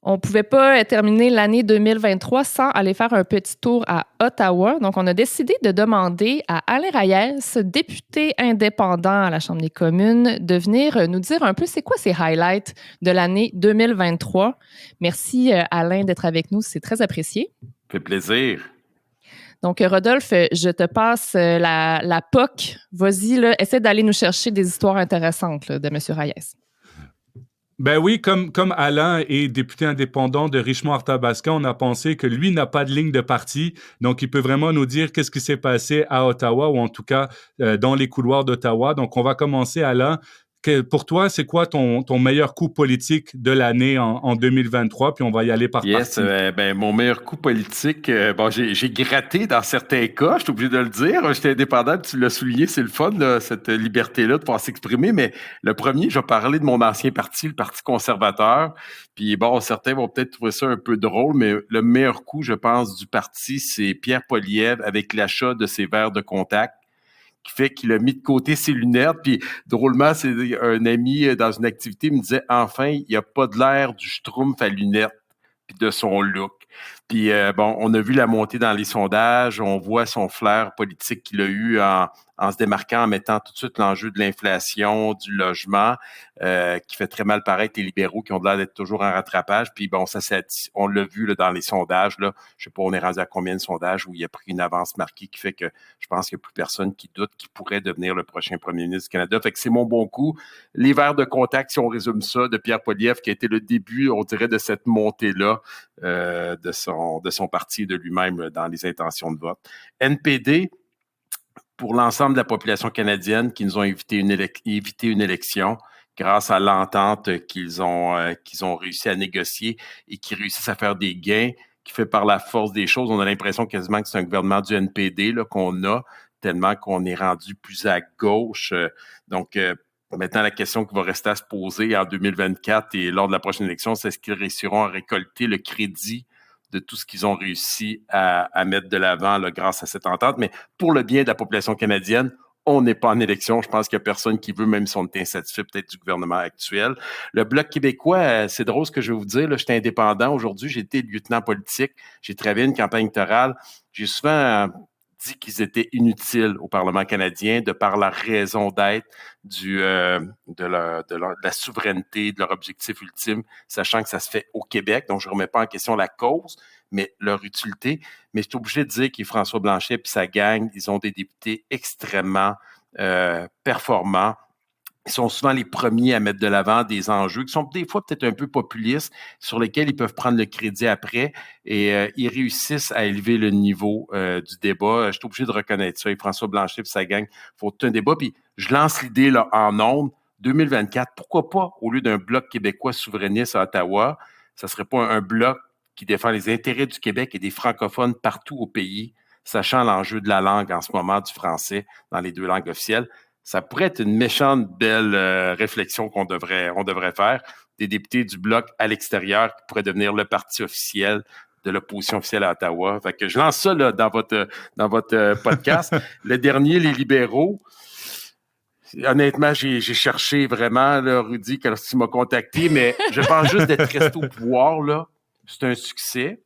On ne pouvait pas terminer l'année 2023 sans aller faire un petit tour à Ottawa. Donc, on a décidé de demander à Alain Reyes, député indépendant à la Chambre des communes, de venir nous dire un peu c'est quoi ces highlights de l'année 2023. Merci, Alain, d'être avec nous. C'est très apprécié. Ça fait plaisir. Donc, Rodolphe, je te passe la POC. Vas-y, là, essaie d'aller nous chercher des histoires intéressantes là, de M. Reyes. Ben oui, comme Alain est député indépendant de Richmond-Arthabasca, on a pensé que lui n'a pas de ligne de parti, donc il peut vraiment nous dire qu'est-ce qui s'est passé à Ottawa, ou en tout cas dans les couloirs d'Ottawa. Donc on va commencer, Alain. Pour toi, c'est quoi ton meilleur coup politique de l'année en 2023? Puis on va y aller par partie. Mon meilleur coup politique, j'ai gratté dans certains cas, je suis obligé de le dire. J'étais indépendant, tu l'as souligné, c'est le fun, là, cette liberté-là de pouvoir s'exprimer. Mais le premier, je vais parler de mon ancien parti, le Parti conservateur. Puis bon, certains vont peut-être trouver ça un peu drôle, mais le meilleur coup, je pense, du parti, c'est Pierre Poilievre avec l'achat de ses verres de contact, qui fait qu'il a mis de côté ses lunettes. Puis, drôlement, c'est un ami dans une activité me disait, enfin, il n'y a pas de l'air du schtroumpf à lunettes, puis de son look. Puis, on a vu la montée dans les sondages, on voit son flair politique qu'il a eu en se démarquant, en mettant tout de suite l'enjeu de l'inflation, du logement, qui fait très mal paraître les libéraux qui ont l'air d'être toujours en rattrapage. Puis bon, on l'a vu là, dans les sondages. Là, je sais pas, on est rendu à combien de sondages où il a pris une avance marquée qui fait que je pense qu'il n'y a plus personne qui doute qu'il pourrait devenir le prochain premier ministre du Canada. Fait que c'est mon bon coup. Les verres de contact, si on résume ça, de Pierre Poilievre, qui a été le début, on dirait, de cette montée-là de son parti et de lui-même dans les intentions de vote. NPD, pour l'ensemble de la population canadienne qui nous ont évité une élection grâce à l'entente qu'ils ont réussi à négocier et qui réussissent à faire des gains, qui fait par la force des choses. On a l'impression quasiment que c'est un gouvernement du NPD là, qu'on a, tellement qu'on est rendu plus à gauche. Maintenant, la question qui va rester à se poser en 2024 et lors de la prochaine élection, c'est est-ce qu'ils réussiront à récolter le crédit de tout ce qu'ils ont réussi à mettre de l'avant là, grâce à cette entente. Mais pour le bien de la population canadienne, on n'est pas en élection. Je pense qu'il n'y a personne qui veut, même si on est insatisfait peut-être du gouvernement actuel. Le Bloc québécois, c'est drôle ce que je vais vous dire. Là, j'étais indépendant. Aujourd'hui, j'ai été lieutenant politique. J'ai travaillé une campagne électorale. J'ai souvent dit qu'ils étaient inutiles au Parlement canadien de par la raison d'être de la souveraineté, de leur objectif ultime, sachant que ça se fait au Québec. Donc, je ne remets pas en question la cause, mais leur utilité. Mais je suis obligé de dire que François Blanchet et sa gang, ils ont des députés extrêmement performants. Ils sont souvent les premiers à mettre de l'avant des enjeux qui sont des fois peut-être un peu populistes, sur lesquels ils peuvent prendre le crédit après, et ils réussissent à élever le niveau du débat. Je suis obligé de reconnaître ça. Et François Blanchet et sa gang font tout un débat. Puis je lance l'idée là, en ondes, 2024, pourquoi pas, au lieu d'un bloc québécois souverainiste à Ottawa, ça serait pas un bloc qui défend les intérêts du Québec et des francophones partout au pays, sachant l'enjeu de la langue en ce moment, du français dans les deux langues officielles. Ça pourrait être une méchante belle réflexion qu'on devrait faire. Des députés du Bloc à l'extérieur qui pourraient devenir le parti officiel de l'opposition officielle à Ottawa. Fait que je lance ça là, dans votre podcast. Le dernier, les libéraux. Honnêtement, j'ai cherché vraiment, là, Rudy, quand tu m'as contacté, mais je pense juste d'être resté au pouvoir, là, c'est un succès.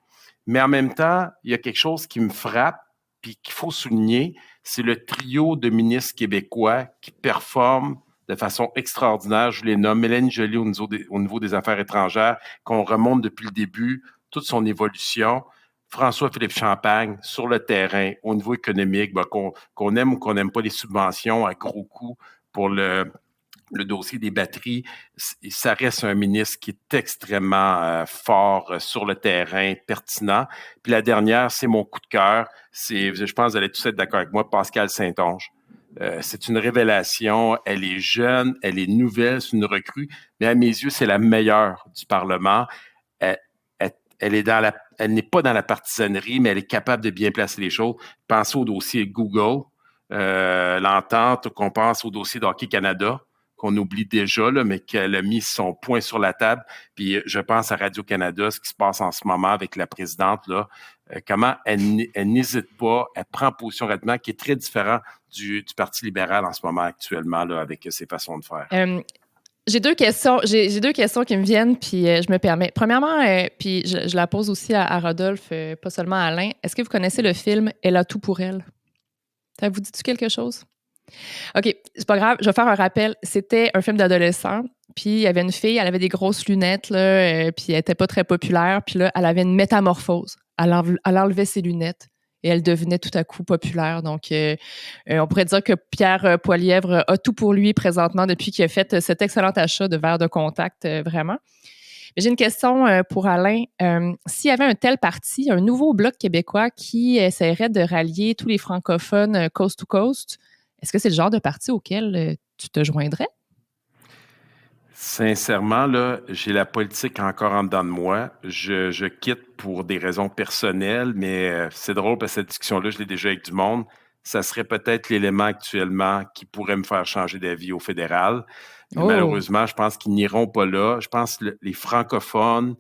Mais en même temps, il y a quelque chose qui me frappe puis qu'il faut souligner, c'est le trio de ministres québécois qui performent de façon extraordinaire. Je les nomme Mélanie Joly au niveau des Affaires étrangères, qu'on remonte depuis le début, toute son évolution. François-Philippe Champagne, sur le terrain, au niveau économique, qu'on aime ou qu'on n'aime pas les subventions à gros coûts pour le dossier des batteries, ça reste un ministre qui est extrêmement fort sur le terrain, pertinent. Puis la dernière, c'est mon coup de cœur. Je pense que vous allez tous être d'accord avec moi, Pascale Saint-Onge. C'est une révélation. Elle est jeune, elle est nouvelle, c'est une recrue, mais à mes yeux, c'est la meilleure du Parlement. Elle n'est pas dans la partisanerie, mais elle est capable de bien placer les choses. Pensez au dossier Google, l'entente, qu'on pense au dossier d'Hockey Canada, qu'on oublie déjà, là, mais qu'elle a mis son point sur la table. Puis je pense à Radio-Canada, ce qui se passe en ce moment avec la présidente, là, comment elle n'hésite pas, elle prend position rapidement, qui est très différent du Parti libéral en ce moment actuellement, là, avec ses façons de faire. J'ai deux questions. J'ai deux questions qui me viennent, puis je me permets. Premièrement, puis je la pose aussi à Rodolphe, pas seulement à Alain. Est-ce que vous connaissez le film Elle a tout pour elle? Ça vous dit-tu quelque chose? OK, c'est pas grave, je vais faire un rappel. C'était un film d'adolescent, puis il y avait une fille, elle avait des grosses lunettes, là, puis elle était pas très populaire, puis là, elle avait une métamorphose. Elle enlevait ses lunettes et elle devenait tout à coup populaire. Donc, on pourrait dire que Pierre Poilièvre a tout pour lui présentement depuis qu'il a fait cet excellent achat de verres de contact, vraiment. Mais j'ai une question pour Alain. S'il y avait un tel parti, un nouveau bloc québécois qui essaierait de rallier tous les francophones coast to coast, est-ce que c'est le genre de parti auquel tu te joindrais? Sincèrement, là, j'ai la politique encore en dedans de moi. Je quitte pour des raisons personnelles, mais c'est drôle parce que cette discussion-là, je l'ai déjà avec du monde. Ça serait peut-être l'élément actuellement qui pourrait me faire changer d'avis au fédéral. Mais Oh, malheureusement, je pense qu'ils n'iront pas là. Je pense que les francophones,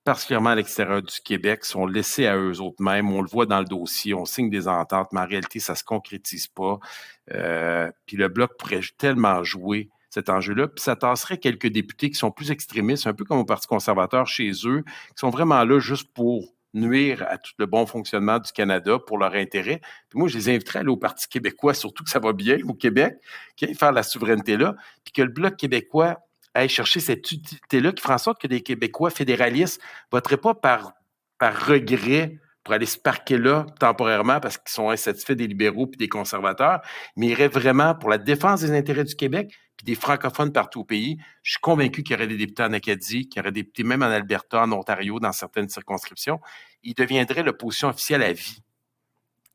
particulièrement à l'extérieur du Québec, sont laissés à eux autres mêmes. On le voit dans le dossier, on signe des ententes, mais en réalité, ça ne se concrétise pas. Puis le Bloc pourrait tellement jouer cet enjeu-là. Puis ça tasserait quelques députés qui sont plus extrémistes, un peu comme au Parti conservateur chez eux, qui sont vraiment là juste pour nuire à tout le bon fonctionnement du Canada pour leur intérêt. Puis moi, je les inviterais à aller au Parti québécois, surtout que ça va bien au Québec, qui aille faire la souveraineté-là, puis que le Bloc québécois aille chercher cette utilité-là qui fera en sorte que les Québécois fédéralistes ne voteraient pas par regret pour aller se parquer là temporairement parce qu'ils sont insatisfaits des libéraux puis des conservateurs, mais iraient vraiment pour la défense des intérêts du Québec puis des francophones partout au pays. Je suis convaincu qu'il y aurait des députés en Acadie, qu'il y aurait des députés même en Alberta, en Ontario, dans certaines circonscriptions. Ils deviendraient l'opposition officielle à vie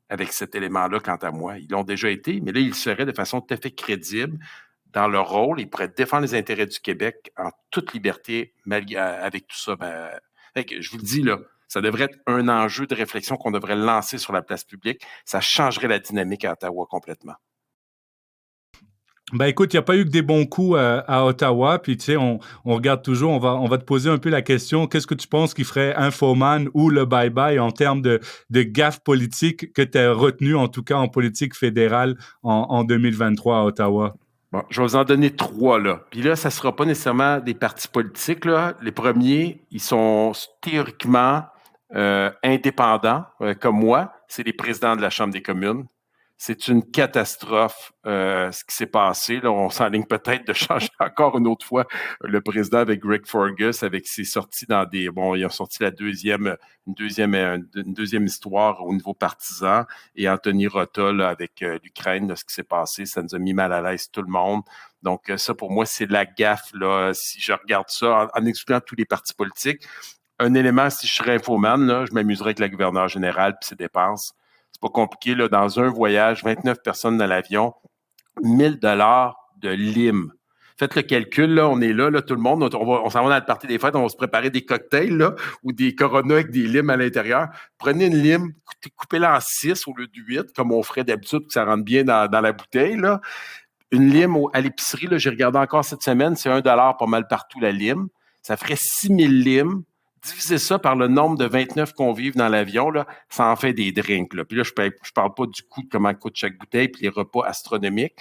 avec cet élément-là, quant à moi. Ils l'ont déjà été, mais là, ils seraient de façon tout à fait crédible dans leur rôle. Ils pourraient défendre les intérêts du Québec en toute liberté, malgré, avec tout ça. Je vous le dis, là, ça devrait être un enjeu de réflexion qu'on devrait lancer sur la place publique. Ça changerait la dynamique à Ottawa complètement. Ben écoute, il n'y a pas eu que des bons coups à Ottawa. Puis tu sais, on regarde toujours, on va te poser un peu la question, qu'est-ce que tu penses qui ferait Infoman ou le bye-bye en termes de gaffe politique que tu as retenu, en tout cas en politique fédérale en 2023 à Ottawa? Bon, je vais vous en donner 3, là. Puis là, ça ne sera pas nécessairement des partis politiques, là. Les premiers, ils sont théoriquement indépendants, comme moi. C'est les présidents de la Chambre des communes. C'est une catastrophe ce qui s'est passé. Là, on s'enligne peut-être de changer encore une autre fois le président avec Greg Fergus, avec ses sorties dans des... Bon, ils ont sorti une deuxième histoire au niveau partisan, et Anthony Rota là, avec l'Ukraine, là, ce qui s'est passé, ça nous a mis mal à l'aise tout le monde. Donc ça, pour moi, c'est de la gaffe. Là, si je regarde ça en excluant tous les partis politiques, un élément, si je serais infoman, là, je m'amuserais avec la gouverneure générale et ses dépenses. C'est pas compliqué, là, dans un voyage, 29 personnes dans l'avion, 1000 dollars de lime. Faites le calcul, là, on est là, tout le monde, on s'en va dans le party des fêtes, on va se préparer des cocktails, là, ou des Corona avec des limes à l'intérieur. Prenez une lime, coupez-la en 6 au lieu de 8, comme on ferait d'habitude, que ça rentre bien dans la bouteille, là. Une lime à l'épicerie, là, j'ai regardé encore cette semaine, c'est 1 dollar pas mal partout la lime. Ça ferait 6000 limes. Divisez ça par le nombre de 29 convives dans l'avion, là, ça en fait des drinks. Là. Puis là, je parle pas du coût de comment coûte chaque bouteille puis les repas astronomiques.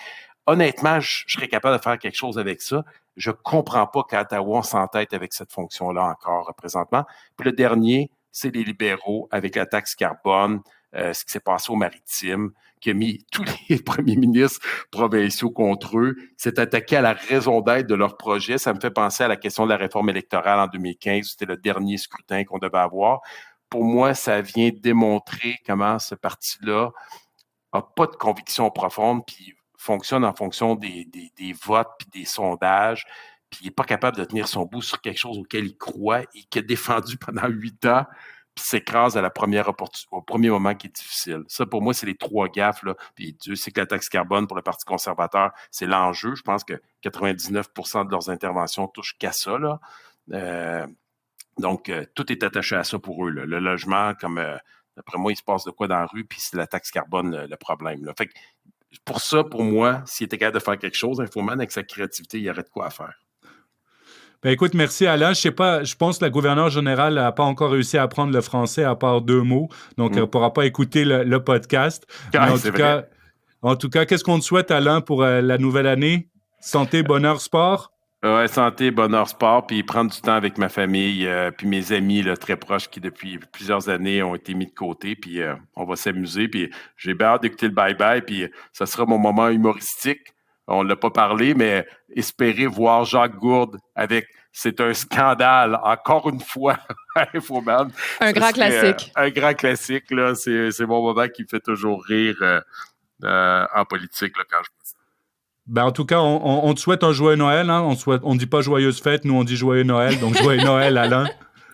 Honnêtement, je serais capable de faire quelque chose avec ça. Je comprends pas qu'à Ottawa, on s'entête avec cette fonction-là encore présentement. Puis le dernier, c'est les libéraux avec la taxe carbone, ce qui s'est passé au maritime, qui a mis tous les premiers ministres provinciaux contre eux, s'est attaqué à la raison d'être de leur projet. Ça me fait penser à la question de la réforme électorale en 2015. C'était le dernier scrutin qu'on devait avoir. Pour moi, ça vient démontrer comment ce parti-là n'a pas de conviction profonde, puis fonctionne en fonction des votes puis des sondages, puis il n'est pas capable de tenir son bout sur quelque chose auquel il croit et qui a défendu pendant 8 ans, puis s'écrase à au premier moment qui est difficile. Ça, pour moi, c'est les 3 gaffes, là. Puis Dieu sait que la taxe carbone pour le Parti conservateur, c'est l'enjeu. Je pense que 99% de leurs interventions touchent qu'à ça, là. Donc, tout est attaché à ça pour eux, là. Le logement, comme d'après moi, il se passe de quoi dans la rue, puis c'est la taxe carbone le problème, là. Fait que pour ça, pour moi, s'il était capable de faire quelque chose, Infoman, avec sa créativité, il y aurait de quoi à faire. Ben écoute, merci Alain. Je sais pas, je pense que la gouverneure générale n'a pas encore réussi à apprendre le français à part 2 mots, donc elle ne pourra pas écouter le podcast. Mais en tout cas, qu'est-ce qu'on te souhaite Alain pour la nouvelle année? Santé, bonheur, sport? Ouais, santé, bonheur, sport, puis prendre du temps avec ma famille, puis mes amis là, très proches qui, depuis plusieurs années, ont été mis de côté, puis on va s'amuser, puis j'ai bien hâte d'écouter le bye-bye, puis ça sera mon moment humoristique. On ne l'a pas parlé, mais espérer voir Jacques Gourde avec C'est un scandale, encore une fois, à Infoman. Un grand classique. Un grand classique, là. C'est mon moment qui me fait toujours rire en politique, là, quand je vois ça. Ben, en tout cas, on te souhaite un joyeux Noël. Hein? On dit pas joyeuse fête, nous on dit joyeux Noël. Donc joyeux Noël, Alain.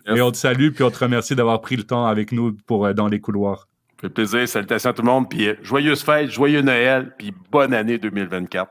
Yes. Et on te salue, puis on te remercie d'avoir pris le temps avec nous pour dans les couloirs. Ça fait plaisir. Salutations à tout le monde. Puis joyeuse fête, joyeux Noël, puis bonne année 2024.